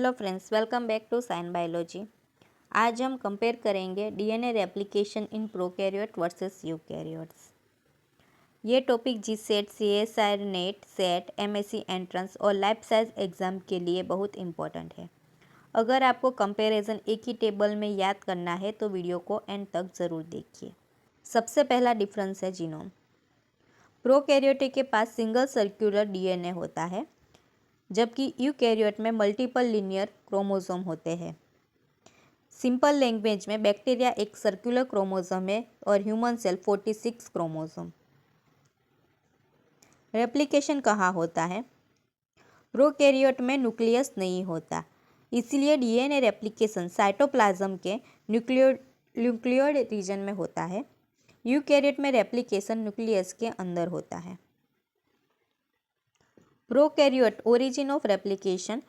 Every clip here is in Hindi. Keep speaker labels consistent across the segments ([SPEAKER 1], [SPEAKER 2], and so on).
[SPEAKER 1] Hello friends, welcome back to sign biology. आज हम कंपेयर करेंगे DNA replication in prokaryote versus eukaryotes. ये topic GSET, CSI, NET, SET, MSc entrance और लाइफ साइंस एग्ज़ाम के लिए बहुत इंपॉर्टेंट है। अगर आपको कंपैरिजन एक ही टेबल में याद करना है तो वीडियो को एंड तक ज़रूर देखिए। सबसे पहला डिफरेंस है जीनोम। प्रोकैरियोट के पास सिंगल सर्कुलर डीएनए होता है, जबकि यूकैरियोट में मल्टीपल लीनियर क्रोमोसोम होते हैं। सिंपल लैंग्वेज में बैक्टीरिया एक सर्कुलर क्रोमोसोम है और ह्यूमन सेल 46 क्रोमोसोम। रेप्लिकेशन कहाँ होता है? प्रोकैरियोट में न्यूक्लियस नहीं होता, इसलिए डीएनए रेप्लिकेशन साइटोप्लाज्म के न्यूक्लियोइड रीजन में होता है। यूकैरियोट में रेप्लिकेशन न्यूक्लियस के अंदर होता है। Prokaryote origin of replication.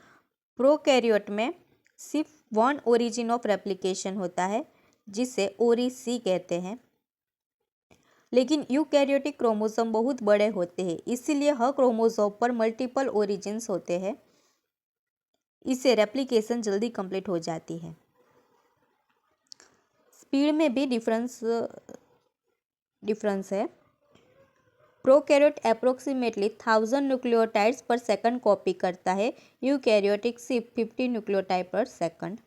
[SPEAKER 1] Prokaryote में सिर्फ वन ओरिजिन ऑफ रेप्लिकेशन होता है, जिसे ओरी-सी कहते हैं। लेकिन यूकैरियोटिक क्रोमोसोम बहुत बड़े होते हैं, इसीलिए हर क्रोमोसोम पर मल्टीपल ओरिजिन्स होते हैं। इससे रेप्लिकेशन जल्दी कंप्लीट हो जाती है। स्पीड में भी डिफरेंस है। प्रोकैरियोट अप्रोक्सीमेटली 1000 न्यूक्लियोटाइड्स पर सेकंड कॉपी करता है, यूकैरियोटिक सिर्फ 50 न्यूक्लियोटाइड पर सेकंड।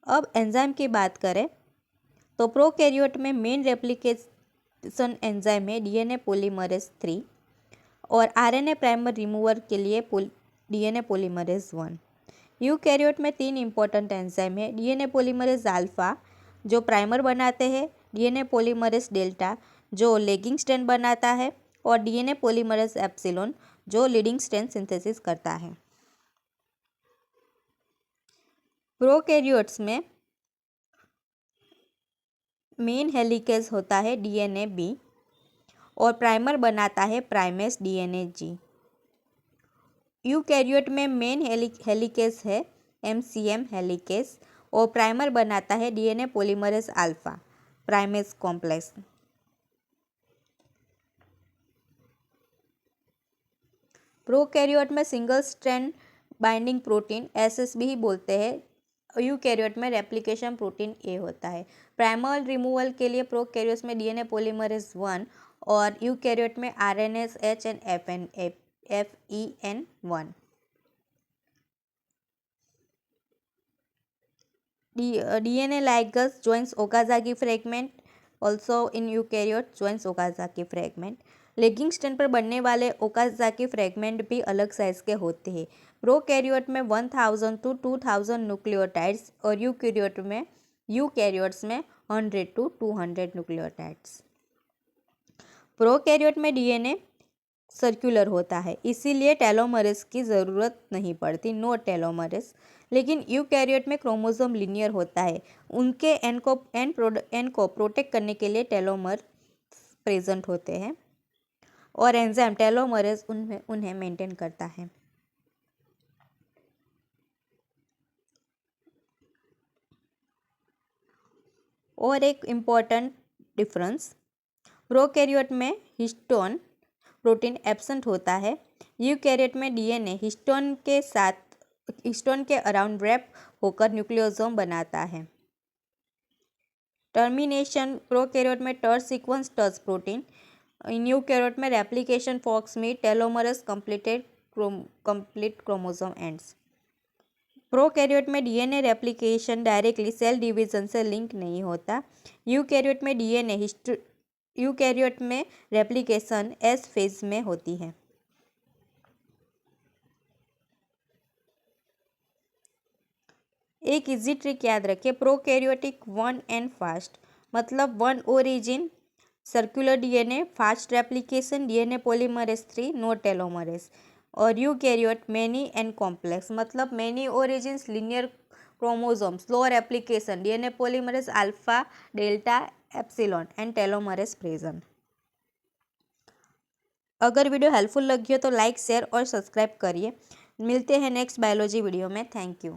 [SPEAKER 1] अब एंजाइम की बात करें तो प्रोकैरियोट में मेन रेप्लिकेशन एंजाइम है डीएनए पॉलीमरेज 3 और आरएनए प्राइमर रिमूवर के लिए डीएनए पॉलीमरेज 1। यूकैरियोट में 3 इंपॉर्टेंट एंजाइम है डीएनए पॉलीमरेज अल्फा जो प्राइमर बनाते हैं, डीएनए पॉलीमरेज डेल्टा जो लेगिंग स्ट्रैंड बनाता है और डीएनए पॉलीमरेज एप्सिलॉन जो लीडिंग स्ट्रैंड सिंथेसिस करता है। प्रोकैरियोट्स में मेन हेलिकेज होता है डीएनए बी और प्राइमर बनाता है प्राइमेस डीएनए जी। यूकैरियोट में मेन हेलिकेज है एमसीएम हेलिकेज और प्राइमर बनाता है DNA polymerase alpha primase complex. Prokaryote में single strand binding protein SSB ही बोलते हैं। यूकैरियोट में रेप्लिकेशन प्रोटीन ए होता है। प्राइमर रिमूवल के लिए प्रोकैरियोट्स में डीएनए पॉलीमरेज 1 और यूकैरियोट में RNS H and FEN1। DNA ligase joins Okazaki fragment also in eukaryote joins Okazaki fragment। Lagging strand पर बनने वाले ओकाजाकी फ्रेगमेंट भी अलग साइज के होते हैं। प्रोकैरियोट में 1000 to 2000 न्यूक्लियोटाइड्स और यूकैरियोट्स में 100 to 200 न्यूक्लियोटाइड्स। प्रोकैरियोट में डीएनए सर्कुलर होता है, इसीलिए टेलोमरेज की ज़रूरत नहीं पड़ती, नो टेलोमरेज। लेकिन यूकैरियोट में क्रोमोसोम लीनियर होता है, उनके एन को प्रोटेक्ट करने के लिए टेलोमर प्रेजेंट होते हैं और एंजाइम टेलोमरेज उन्हें मेंटेन करता है। और एक इम्पॉर्टेंट डिफरेंस, प्रोकैरियोट में हिस्टोन प्रोटीन एब्सेंट होता है। यूकैरियोट में डीएनए हिस्टोन के अराउंड रैप होकर न्यूक्लियोसोम बनाता है। टर्मिनेशन प्रोकैरियोट में टर्स सीक्वेंस टर्स प्रोटीन। इन यूकैरियोट में रेप्लिकेशन फॉक्स में telomeres complete chromosome ends. Prokaryote में DNA replication directly cell division से लिंक नहीं होता। यूकैरियोट में रेप्लिकेशन एस फेज में होती है। एक इजी ट्रिक याद रखें, प्रोकैरियोटिक 1 एंड फास्ट मतलब 1 origin circular DNA fast replication DNA polymerase 3 no telomerase. और यूकैरियोट मैनी एंड कॉम्प्लेक्स मतलब many origins linear chromosome slow replication DNA polymerase alpha delta epsilon and telomerase present. अगर वीडियो हेल्पफुल लगी हो तो लाइक शेयर और सब्सक्राइब करिए। मिलते हैं नेक्स्ट बायोलॉजी वीडियो में। Thank you.